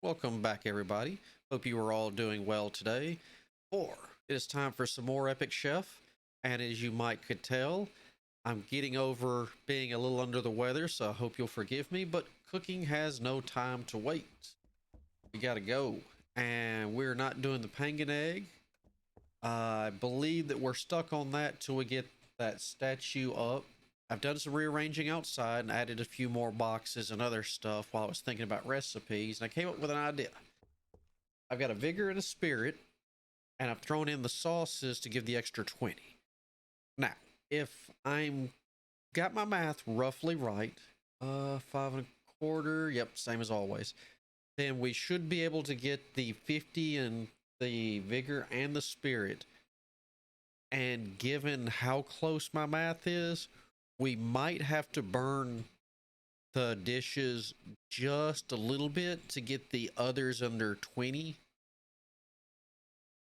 Welcome back, everybody. Hope you are all doing well today. For it is time for some more Epic Chef, and as you might could tell, I'm getting over being a little under the weather, so I hope you'll forgive me. But cooking has no time to wait. We gotta go, and we're not doing the pangan egg. I believe that we're stuck on that till we get that statue up. I've done some rearranging outside and added a few more boxes and other stuff while I was thinking about recipes, and I came up with an idea. I've got a vigor and a spirit, and I've thrown in the sauces to give the extra 20. Now, if I'm got my math roughly right, five and a quarter, yep, same as always, then we should be able to get the 50 and the vigor and the spirit. And given how close my math is, we might have to burn the dishes just a little bit to get the others under 20,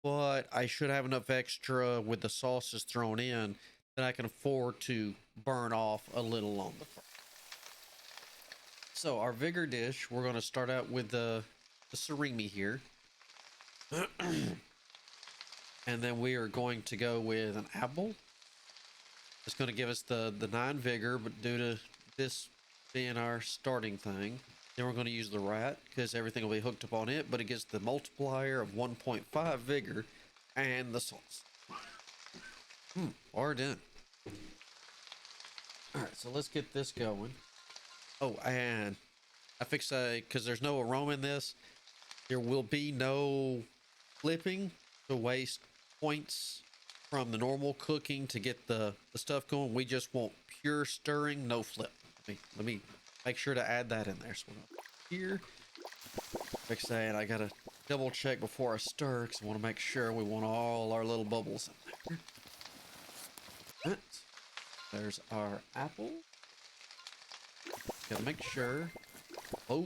but I should have enough extra with the sauces thrown in that I can afford to burn off a little on the front. So our vigor dish, we're going to start out with the surimi here. And then we are going to go with an apple. It's going to give us the 9 vigor, but due to this being our starting thing, then we're going to use the rat because everything will be hooked up on it, but it gets the multiplier of 1.5 vigor and the sauce. Already done. All right, so let's get this going. Oh, and I fixed because there's no aroma in this. There will be no flipping to waste points from the normal cooking to get the stuff going. We just want pure stirring, no flip. Let me make sure to add that in there. So here, like saying, I gotta double check before I stir because I want to make sure we want all our little bubbles in there. There's our apple. Gotta make sure. Oh,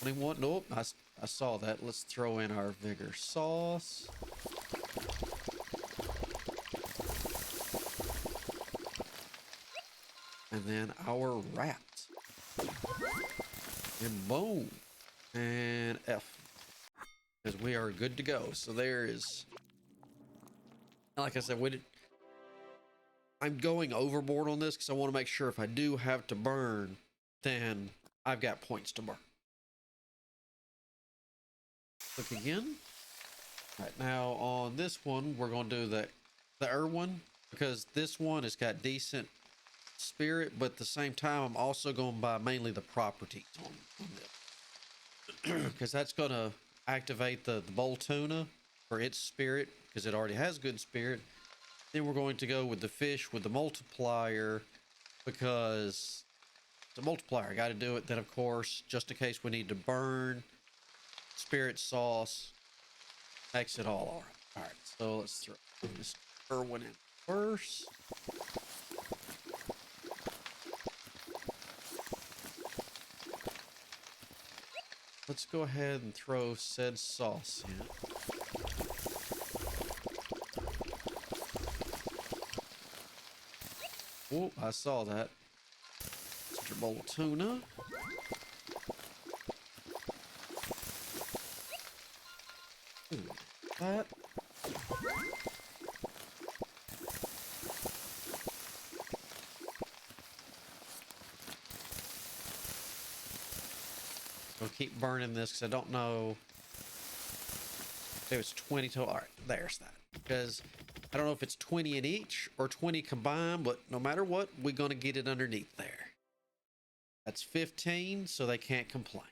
21. Nope, I saw that. Let's throw in our vigor sauce. And then our rat. And boom. And F. Because we are good to go. So there is. Like I said, I'm going overboard on this because I want to make sure if I do have to burn, then I've got points to burn. Look again. All right, now on this one, we're going to do the Irwin because this one has got decent spirit, but at the same time, I'm also going to buy mainly the properties on this because that's going to activate the bowl tuna for its spirit because it already has good spirit. Then we're going to go with the fish with the multiplier because the multiplier, I got to do it. Then, of course, just in case we need to burn, spirit sauce makes it all right. All right, so let's throw this Irwin in first. Let's go ahead and throw said sauce in. Oh, I saw that. Mr. Bowl tuna. That. We'll keep burning this because I don't know if it was 20 total. All right, there's that. Because I don't know if it's 20 in each or 20 combined, but no matter what, we're going to get it underneath there. That's 15, so they can't complain.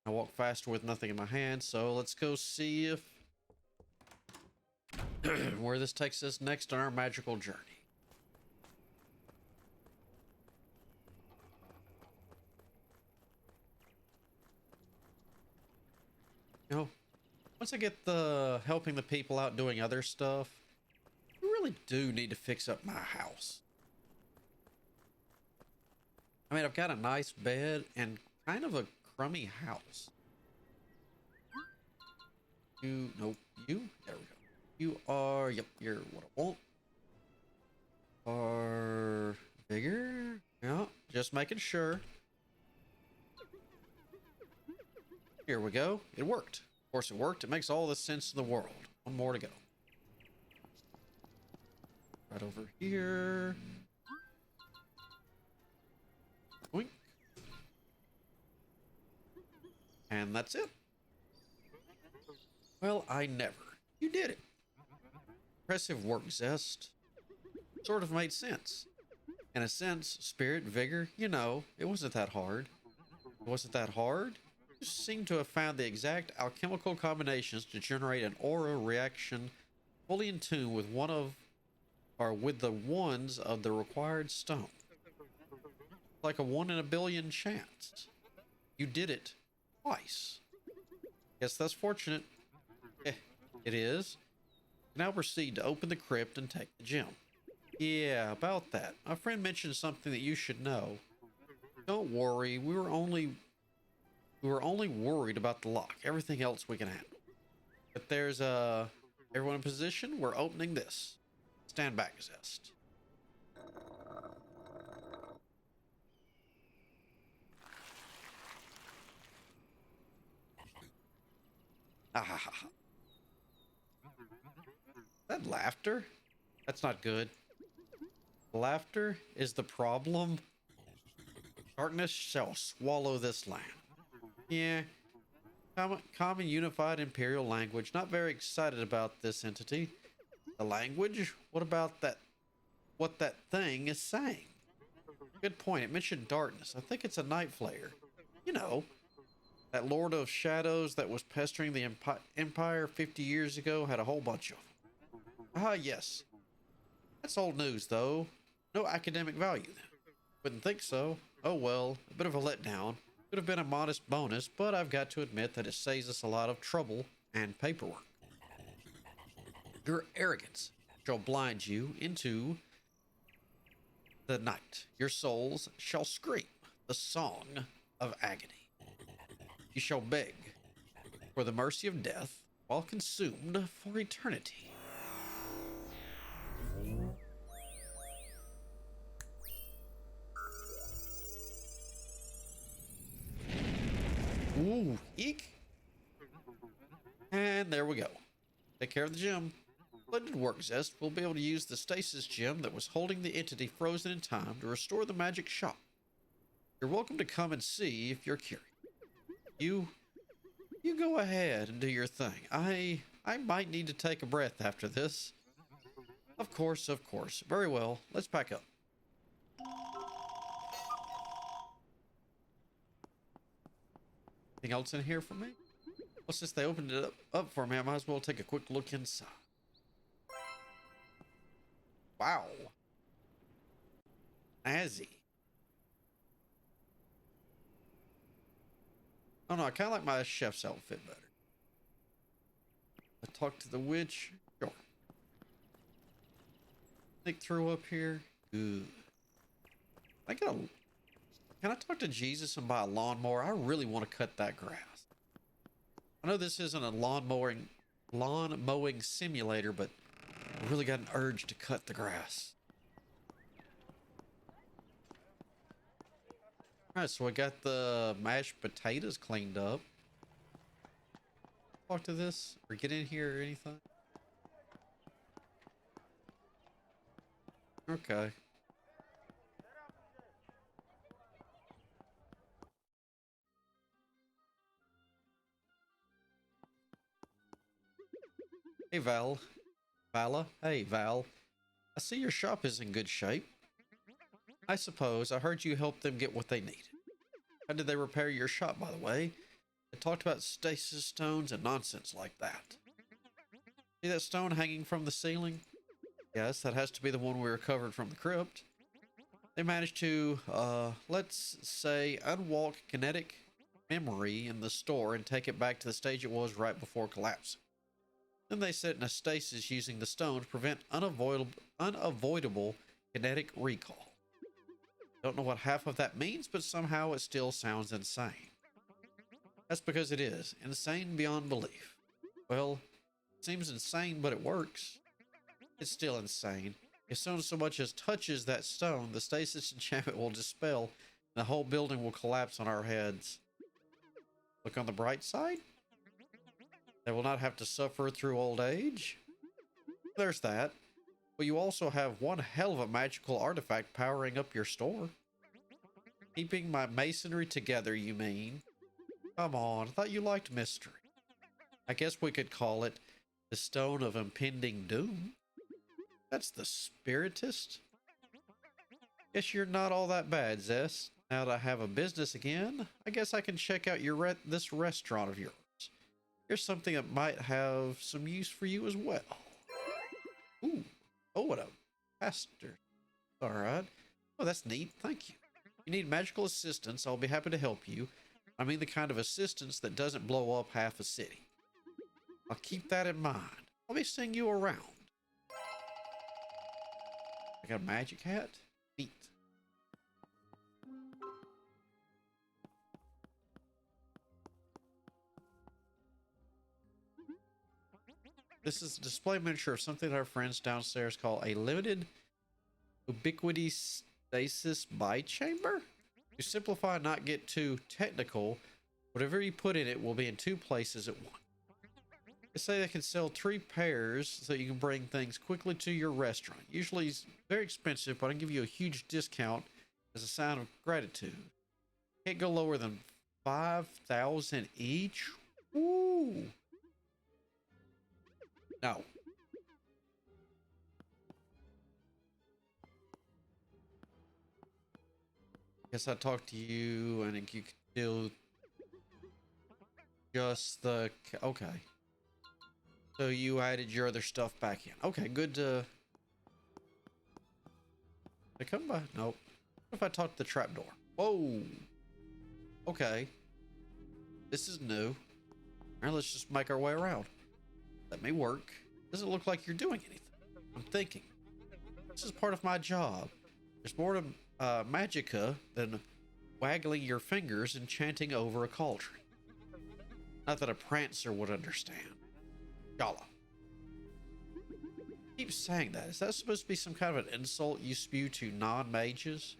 I walk faster with nothing in my hand, so let's go see if where this takes us next on our magical journey. You know, once I get the helping the people out doing other stuff, I really do need to fix up my house. I mean, I've got a nice bed and kind of a crummy house. Nope, you, there we go. You are, yep, you're what I want. Are bigger? Yeah, just making sure. Here we go. It worked. Of course it worked. It makes all the sense in the world. One more to go. Right over here. Boink. And that's it. Well, I never. You did it. Impressive work, Zest. Sort of made sense. In a sense, spirit, vigor, you know, it wasn't that hard. It wasn't that hard. You seem to have found the exact alchemical combinations to generate an aura reaction fully in tune with with the ones of the required stone. Like a 1 in a billion chance. You did it twice. Guess that's fortunate. It is. Now proceed to open the crypt and take the gem. Yeah, about that. My friend mentioned something that you should know. Don't worry, we were only worried about the lock. Everything else we can handle. But there's everyone in position. We're opening this. Stand back, Zest. Ah ha ha. That laughter? That's not good. Laughter is the problem. Darkness shall swallow this land. Yeah. Common unified imperial language. Not very excited about this entity. The language? What about that? What that thing is saying? Good point. It mentioned darkness. I think it's a night flare. You know, that Lord of Shadows that was pestering the Empire 50 years ago had a whole bunch of them. Ah, yes. That's old news, though. No academic value, then. Wouldn't think so. Oh well, a bit of a letdown. Could have been a modest bonus, but I've got to admit that it saves us a lot of trouble and paperwork. Your arrogance shall blind you into the night. Your souls shall scream the song of agony. You shall beg for the mercy of death while consumed for eternity. Ooh, eek. And there we go. Take care of the gem. Splendid work, Zest. We'll be able to use the stasis gem that was holding the entity frozen in time to restore the magic shop. You're welcome to come and see if you're curious. You go ahead and do your thing. I might need to take a breath after this. Of course, of course. Very well. Let's pack up. Anything else in here for me? Well, since they opened it up for me, I might as well take a quick look inside. Wow. Azzy. Oh no, I kind of like my chef's outfit better. I talked to the witch. Sure. Think through up here. Good. Can I talk to Jesus and buy a lawnmower? I really want to cut that grass. I know this isn't a lawn mowing simulator, but I really got an urge to cut the grass. Alright, so I got the mashed potatoes cleaned up. Talk to this or get in here or anything? Okay. Hey, Vala. Hey, Val. I see your shop is in good shape. I suppose I heard you helped them get what they needed. How did they repair your shop, by the way? They talked about stasis stones and nonsense like that. See that stone hanging from the ceiling? Yes, that has to be the one we recovered from the crypt. They managed to, let's say, unwalk kinetic memory in the store and take it back to the stage it was right before collapsing. Then they set in a stasis using the stone to prevent unavoidable kinetic recall. Don't know what half of that means, but somehow it still sounds insane. That's because it is. Insane beyond belief. Well, it seems insane, but it works. It's still insane. If someone so much as touches that stone, the stasis enchantment will dispel, and the whole building will collapse on our heads. Look on the bright side. They will not have to suffer through old age. There's that. But you also have one hell of a magical artifact powering up your store. Keeping my masonry together, you mean? Come on, I thought you liked mystery. I guess we could call it the Stone of Impending Doom. That's the Spiritist. Guess you're not all that bad, Zest. Now that I have a business again, I guess I can check out this restaurant of yours. Here's something that might have some use for you as well. Ooh. Oh, what a pastor. All right. Oh, that's neat. Thank you. If you need magical assistance, I'll be happy to help you. I mean the kind of assistance that doesn't blow up half a city. I'll keep that in mind. I'll be seeing you around. I got a magic hat. Neat. This is a display miniature of something that our friends downstairs call a limited ubiquity stasis chamber. To simplify and not get too technical, whatever you put in it will be in 2 places at once. They say they can sell 3 pairs so you can bring things quickly to your restaurant. Usually it's very expensive, but I can give you a huge discount as a sign of gratitude. Can't go lower than 5,000 each. Ooh. No. Guess I talked to you and you could do just the... Okay. So you added your other stuff back in. Okay, good to... They come by? Nope. What if I talk to the trapdoor? Whoa. Okay. This is new. Alright, let's just make our way around. Let me work. Doesn't look like you're doing anything. I'm thinking. This is part of my job. There's more to Magica than waggling your fingers and chanting over a cauldron. Not that a prancer would understand. Yalla. Keep saying that. Is that supposed to be some kind of an insult you spew to non-mages?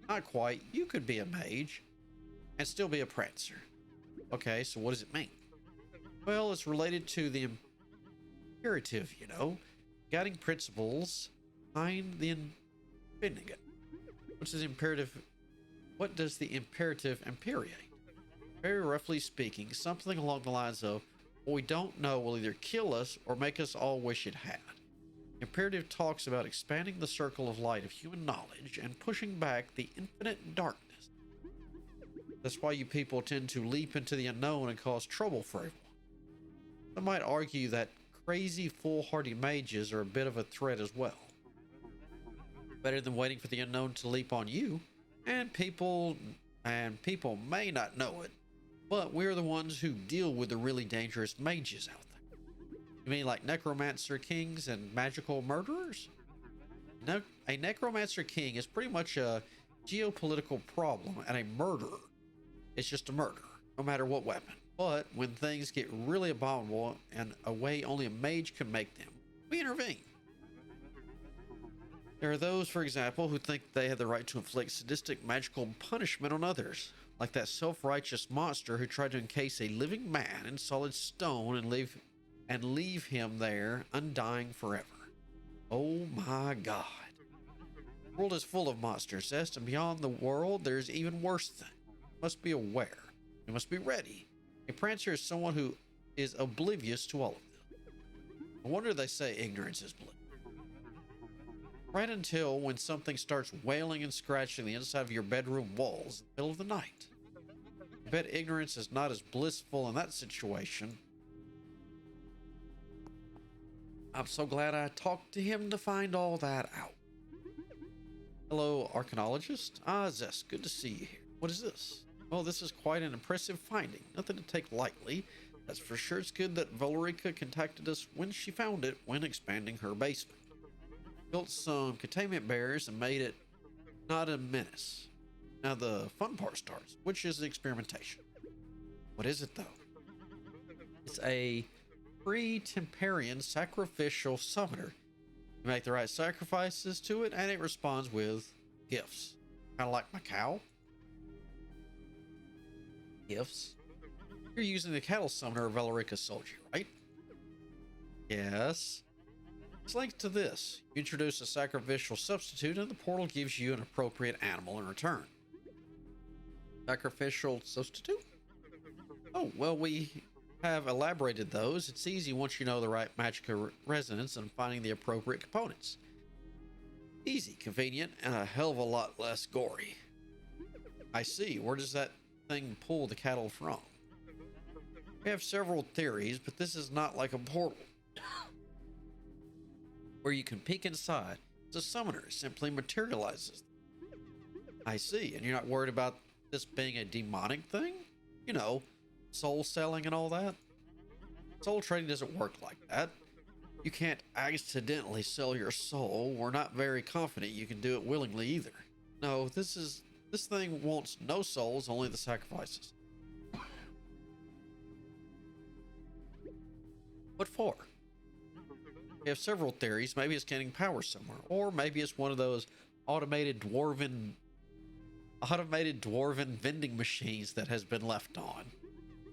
Not quite. You could be a mage and still be a prancer. Okay, so what does it mean? Well, it's related to the imperative, you know, guiding principles behind the bending it. What does the imperative imperiate? Very roughly speaking, something along the lines of what we don't know will either kill us or make us all wish it had. Imperative talks about expanding the circle of light of human knowledge and pushing back the infinite darkness. That's why you people tend to leap into the unknown and cause trouble for everyone. I might argue that crazy foolhardy mages are a bit of a threat as well. Better than waiting for the unknown to leap on you, and people may not know it, but we're the ones who deal with the really dangerous mages out there. You mean like necromancer kings and magical murderers? No, a necromancer king is pretty much a geopolitical problem, and a murderer is just a murderer, no matter what weapon. But when things get really abominable and a way only a mage can make them, we intervene. There are those, for example, who think they have the right to inflict sadistic magical punishment on others, like that self-righteous monster who tried to encase a living man in solid stone and leave him there undying forever. Oh my God. The world is full of monsters, Zest, and beyond the world there's even worse things. You must be aware. You must be ready. A prancer is someone who is oblivious to all of them. No wonder they say ignorance is bliss. Right until when something starts wailing and scratching the inside of your bedroom walls in the middle of the night. I bet ignorance is not as blissful in that situation. I'm so glad I talked to him to find all that out. Hello, archaeologist. Ah, Zest, good to see you here. What is this? Well, this is quite an impressive finding. Nothing to take lightly. That's for sure. It's good that Valerica contacted us when she found it when expanding her basement. Built some containment barriers and made it not a menace. Now the fun part starts, which is the experimentation. What is it though? It's a pre-Temperian sacrificial summoner. You make the right sacrifices to it and it responds with gifts. Kind of like my cow. Gifts. You're using the cattle summoner Valerica sold you, right? Yes. It's linked to this. You introduce a sacrificial substitute and the portal gives you an appropriate animal in return. Sacrificial substitute? Oh, well, we have elaborated those. It's easy once you know the right magic resonance and finding the appropriate components. Easy, convenient, and a hell of a lot less gory. I see. Where does that thing pull the cattle from? We have several theories, but this is not like a portal where you can peek inside. It's a summoner. It simply materializes. I see. And you're not worried about this being a demonic thing? You know, soul selling and all that? Soul trading doesn't work like that. You can't accidentally sell your soul. We're not very confident you can do it willingly either. No, this thing wants no souls, only the sacrifices. What for? We have several theories. Maybe it's getting power somewhere, or maybe it's one of those automated dwarven vending machines that has been left on.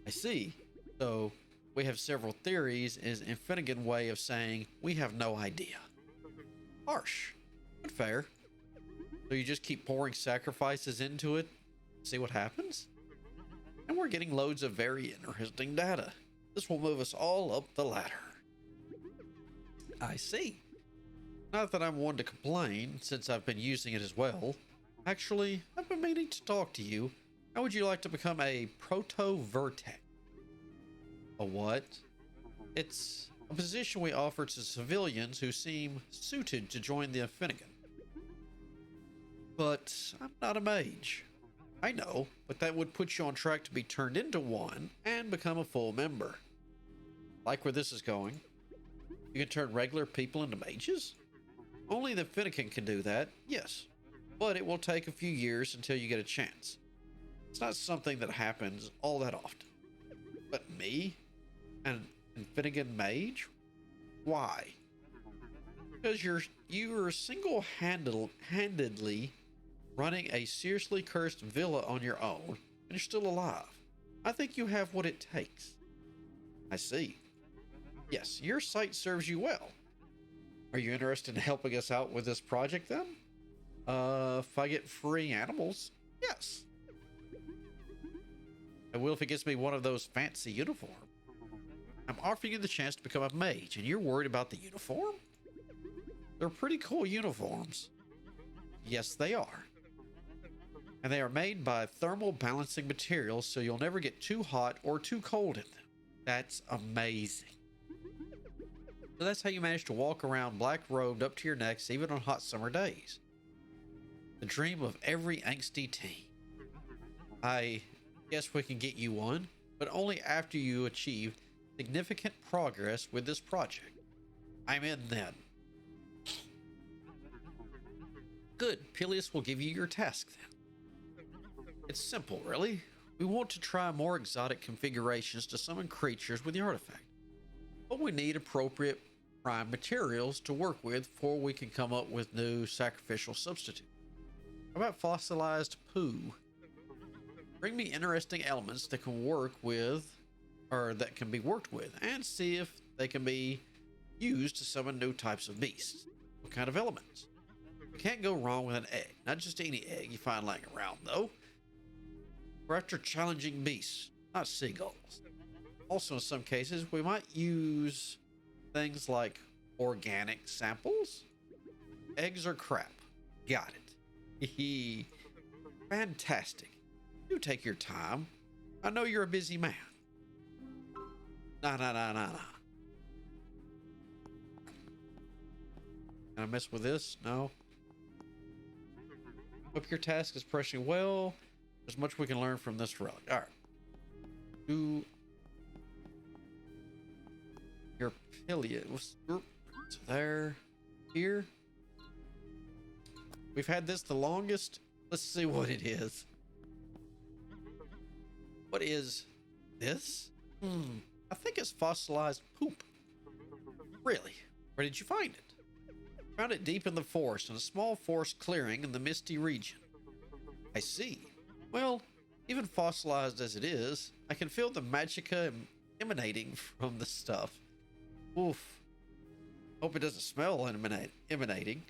I see. So we have several theories is Infinigan way of saying we have no idea. Harsh, but fair. So you just keep pouring sacrifices into it, see what happens? And we're getting loads of very interesting data. This will move us all up the ladder. I see. Not that I'm one to complain, since I've been using it as well. Actually, I've been meaning to talk to you. How would you like to become a proto-vertex? A what? It's a position we offer to civilians who seem suited to join the Infinigan. But I'm not a mage. I know, but that would put you on track to be turned into one and become a full member. Like where this is going? You can turn regular people into mages? Only the Finnegan can do that, yes. But it will take a few years until you get a chance. It's not something that happens all that often. But me? An Finnegan mage? Why? Because you're single-handedly running a seriously cursed villa on your own, and you're still alive. I think you have what it takes. I see. Yes, your site serves you well. Are you interested in helping us out with this project then? If I get free animals, yes. I will if it gets me one of those fancy uniforms. I'm offering you the chance to become a mage, and you're worried about the uniform? They're pretty cool uniforms. Yes, they are. And they are made by thermal balancing materials, so you'll never get too hot or too cold in them. That's amazing. So that's how you manage to walk around black-robed up to your necks, even on hot summer days. The dream of every angsty teen. I guess we can get you one, but only after you achieve significant progress with this project. I'm in then. Good, Peleus will give you your task then. It's simple, really. We want to try more exotic configurations to summon creatures with the artifact. But we need appropriate prime materials to work with before we can come up with new sacrificial substitutes. How about fossilized poo? Bring me interesting elements that can work with, or that can be worked with, and see if they can be used to summon new types of beasts. What kind of elements? You can't go wrong with an egg. Not just any egg you find laying around, though. We're after challenging beasts, not seagulls. Also, in some cases, we might use things like organic samples. Eggs are crap. Got it. Fantastic. You take your time. I know you're a busy man. Nah. Can I mess with this? No. Hope your task is progressing well. There's much we can learn from this relic. All right. Do your Peleus. So there. Here. We've had this the longest. Let's see what it is. What is this? I think it's fossilized poop. Really? Where did you find it? Found it deep in the forest, in a small forest clearing in the misty region. I see. Well, Even fossilized as it is, I can feel the magicka emanating from the stuff. Oof. Hope it doesn't smell emanating.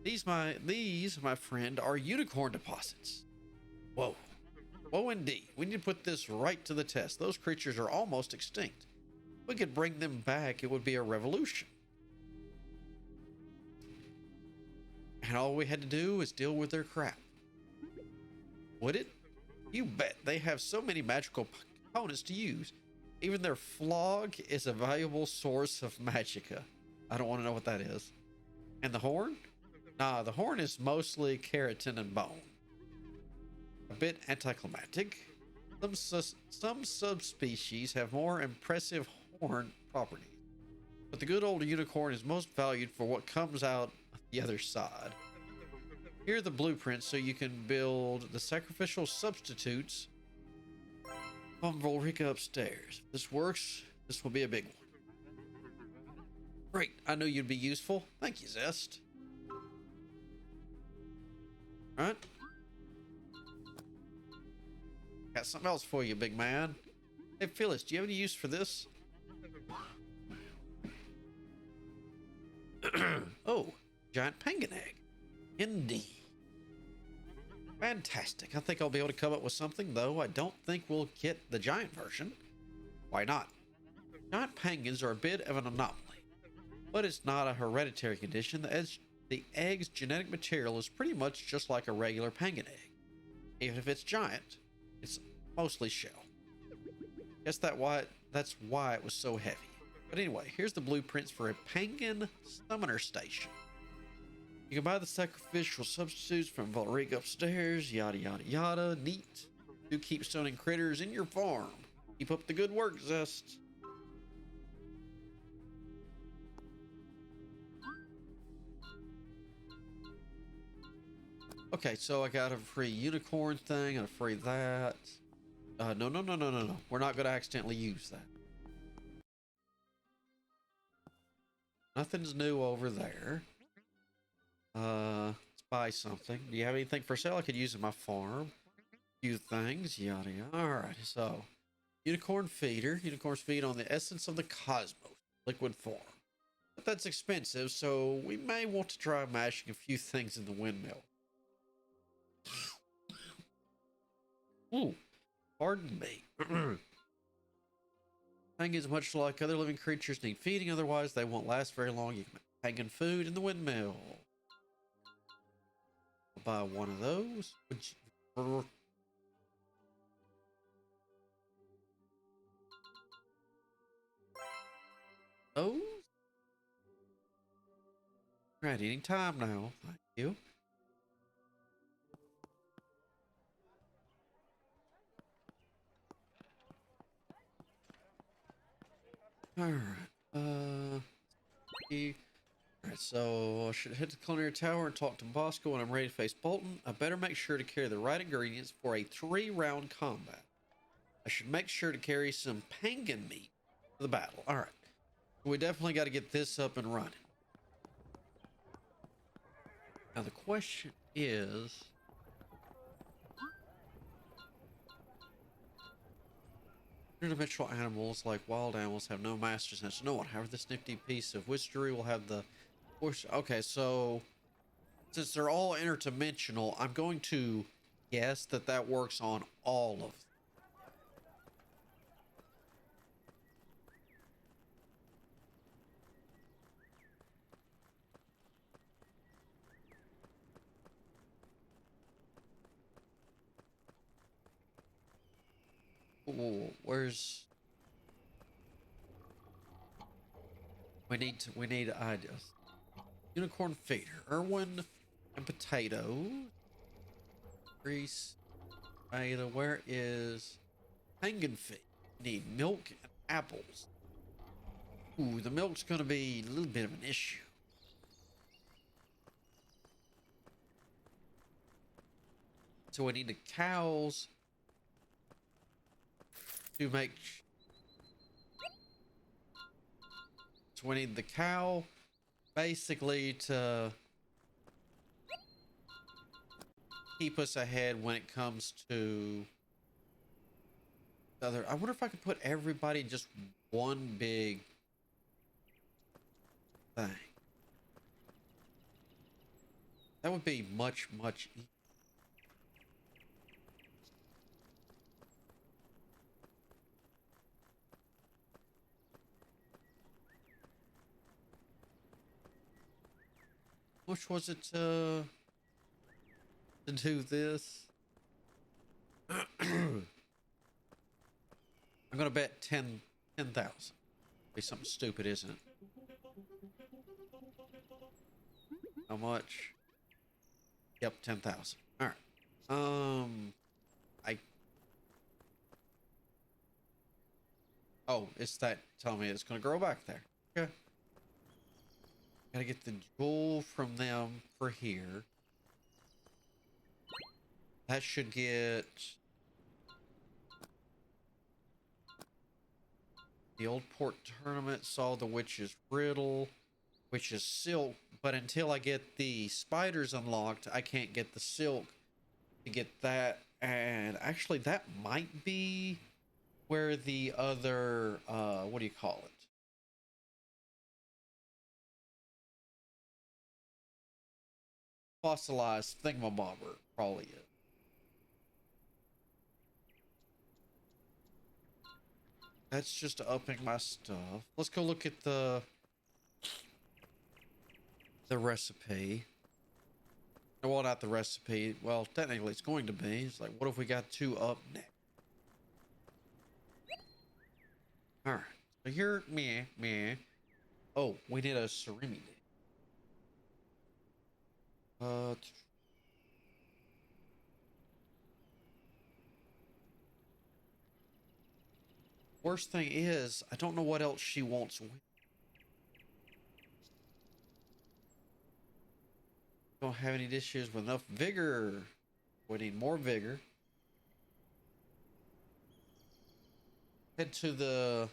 These, my friend, are unicorn deposits. Whoa. Whoa, indeed. We need to put this right to the test. Those creatures are almost extinct. If we could bring them back, it would be a revolution. And all we had to do is deal with their crap. Would it? You bet. They have so many magical components to use. Even their flog is a valuable source of magicka. I don't want to know what that is. And the horn? Nah, the horn is mostly keratin and bone. A bit anticlimactic. Some subspecies have more impressive horn properties. But the good old unicorn is most valued for what comes out the other side. Here are the blueprints so you can build the sacrificial substitutes on Volrica upstairs. If this works, this will be a big one. Great, I knew you'd be useful. Thank you, Zest. Alright. Got something else for you, big man. Hey, Phyllis, do you have any use for this? Oh, giant penguin egg. Indeed. Fantastic. I think I'll be able to come up with something, though I don't think we'll get the giant version. Why not? Giant penguins are a bit of an anomaly, but it's not a hereditary condition. The egg's genetic material is pretty much just like a regular penguin egg. Even if it's giant, it's mostly shell. Guess that's why it was so heavy. But anyway, here's the blueprints for a penguin summoner station. You can buy the sacrificial substitutes from Volrica upstairs, yada yada yada. Neat. Do keep stoning critters in your farm. Keep up the good work, Zest. Okay, so I got a free unicorn thing and a free that. No. We're not going to accidentally use that. Nothing's new over there. Let's buy something. Do you have anything for sale I could use in my farm? Few things, yada yada. Alright, so unicorn feeder. Unicorns feed on the essence of the cosmos, liquid form. But that's expensive, so we may want to try mashing a few things in the windmill. Ooh, pardon me. Penguins, much like other living creatures, need feeding, otherwise they won't last very long. You can make penguin food in the windmill. I'll buy one of those. Those? Right, eating time now. Thank you. Alright, alright, so I should head to the culinary tower and talk to Bosco when I'm ready to face Bolton. I better make sure to carry the right ingredients for a 3-round combat. I should make sure to carry some penguin meat for the battle. Alright, we definitely got to get this up and running. Now the question is... interdimensional animals, like wild animals, have no masters and no one. However, this nifty piece of wizardry will have the... Okay, so since they're all interdimensional, I'm going to guess that that works on all of them. Ooh, where's... we need ideas. Unicorn feeder, Irwin and potato. Grease. Either where is penguin feed? Need milk and apples. Ooh, the milk's gonna be a little bit of an issue. So we need the cows to make... so we need the cow basically to keep us ahead when it comes to other. I wonder if I could put everybody in just one big thing. That would be much, much easier. Which was it to do this? I'm gonna bet 10,000. Be something stupid, isn't it? How much? Yep, 10,000. All right. I. Oh, it's that telling me it's gonna grow back there. Okay. Gotta get the jewel from them for here. That should get the old port tournament. Saw the witch's riddle, which is silk. But until I get the spiders unlocked, I can't get the silk to get that. And actually, that might be where the other what do you call it? Fossilized thingamabobber probably is. That's just upping my stuff. Let's go look at the recipe. Well, not the recipe. Well, technically it's going to be. It's like, what if we got two up next? All right. So here, meh. Oh, we need a surimi. Uh, Worst thing is, I don't know what else she wants. Don't have any dishes with enough vigor. We need more vigor. Head to the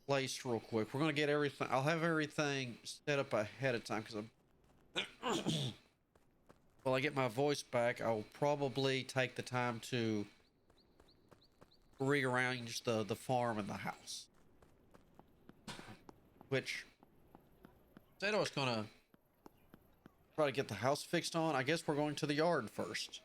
place real quick. We're gonna get everything. I'll have everything set up ahead of time because I'm. While I get my voice back, I'll probably take the time to rearrange the farm and the house. Which said I was gonna try to get the house fixed on. I guess we're going to the yard first.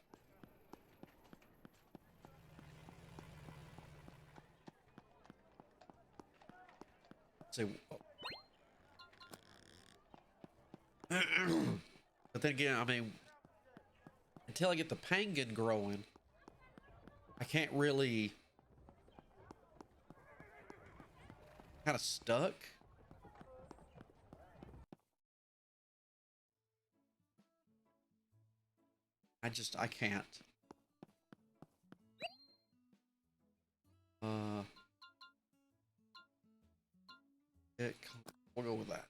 Let's see. But then again, I mean, until I get the pangan growing, I can't really. Kind of stuck. I can't. Uh, we'll go with that.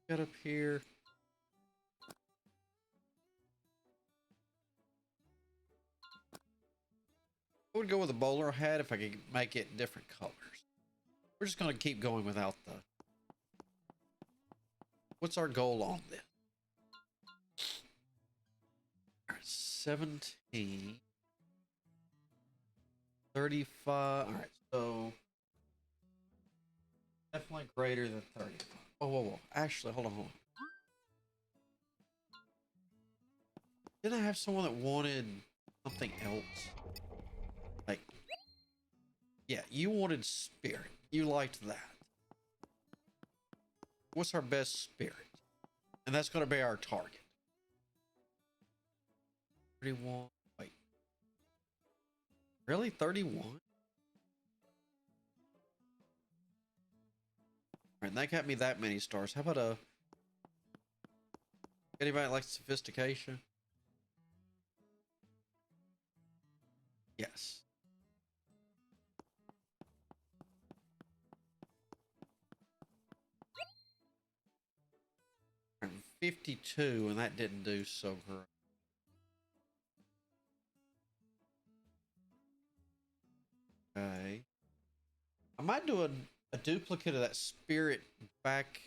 Get up here. I would go with a bowler hat if I could make it different colors. We're just going to keep going without the... What's our goal on this? 17. 35. All right, so... Definitely greater than 35. Whoa. Actually, hold on. Didn't I have someone that wanted something else? Like... Yeah, you wanted spirit. You liked that. What's our best spirit? And that's going to be our target. 31. Wait. Really? 31? Alright, that got me that many stars. How about anybody like sophistication? Yes. 52, and that didn't do so great. Okay. I might do a duplicate of that spirit back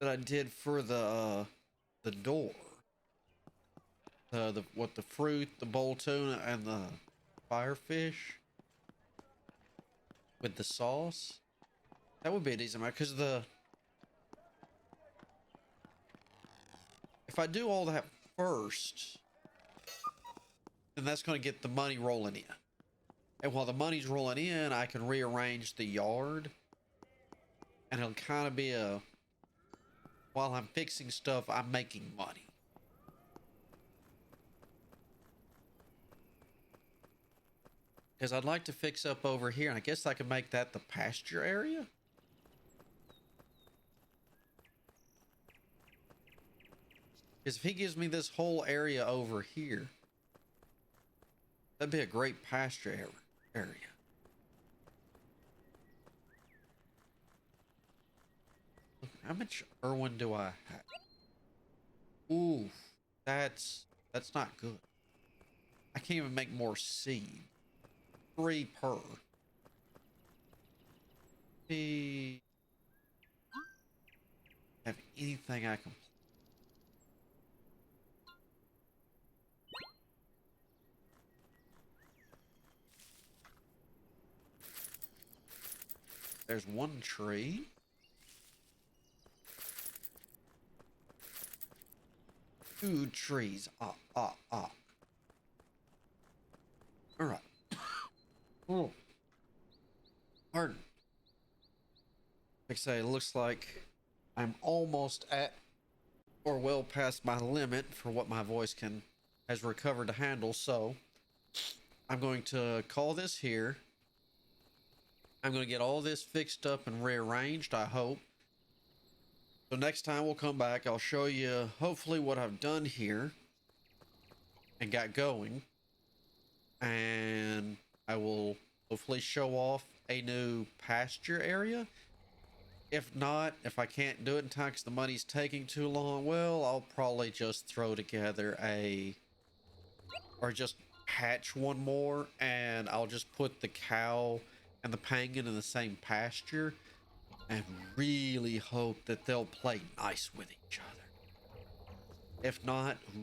that I did for the door. the fruit, the bowl tuna, and the firefish with the sauce. That would be a decent amount because if I do all that first, then that's going to get the money rolling in. And while the money's rolling in, I can rearrange the yard, and it'll kind of be while I'm fixing stuff, I'm making money. Because I'd like to fix up over here, and I guess I could make that the pasture area. Because if he gives me this whole area over here, that'd be a great pasture area. How much Irwin do I have? Ooh, that's not good. I can't even make more seed. 3 per. See, have anything I can. There's 1 tree. 2 trees. All right. Oh, pardon. Like I say, it looks like I'm almost at or well past my limit for what my voice has recovered to handle. So I'm going to call this here. I'm going to get all this fixed up and rearranged, I hope. So next time we'll come back, I'll show you hopefully what I've done here and got going. And I will hopefully show off a new pasture area. If not, if I can't do it in time because the money's taking too long, well, I'll probably just throw together or just hatch one more, and I'll just put the cow and the penguin in the same pasture and really hope that they'll play nice with each other. If not, of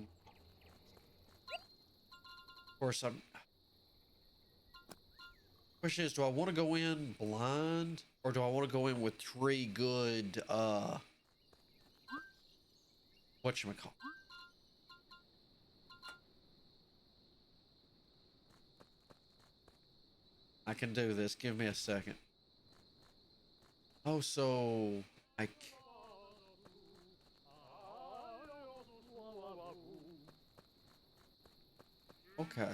course, question is, do I want to go in blind or do I want to go in with 3 good, whatchamacallit? I can do this. Give me a second. Oh, so okay.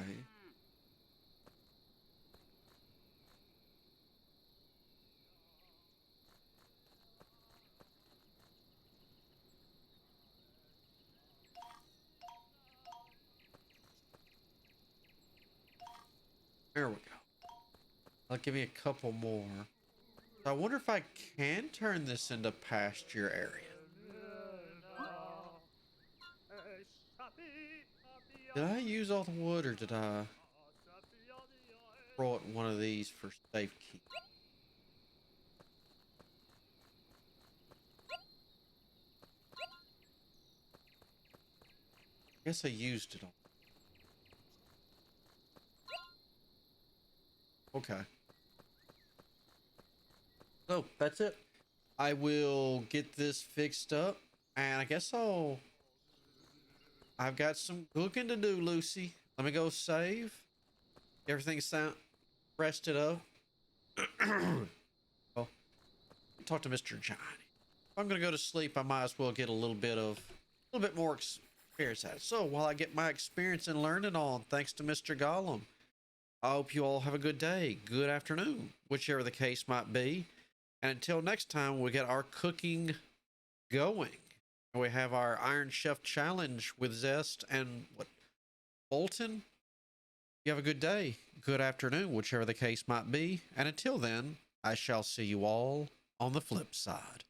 There we go. I'll give me a couple more. I wonder if I can turn this into pasture area. Did I use all the wood or did I throw it in one of these for safekeeping? I guess I used it all. Okay. So that's it. I will get this fixed up, and I guess I've got some cooking to do, Lucy. Let me go save. Everything sound rested up. Well, talk to Mr. Johnny. If I'm gonna go to sleep, I might as well get a little bit more experience at it. So while I get my experience and learning on, thanks to Mr. Gollum, I hope you all have a good day, good afternoon, whichever the case might be. And until next time, we get our cooking going. We have our Iron Chef Challenge with Zest and Bolton. You have a good day, good afternoon, whichever the case might be. And until then, I shall see you all on the flip side.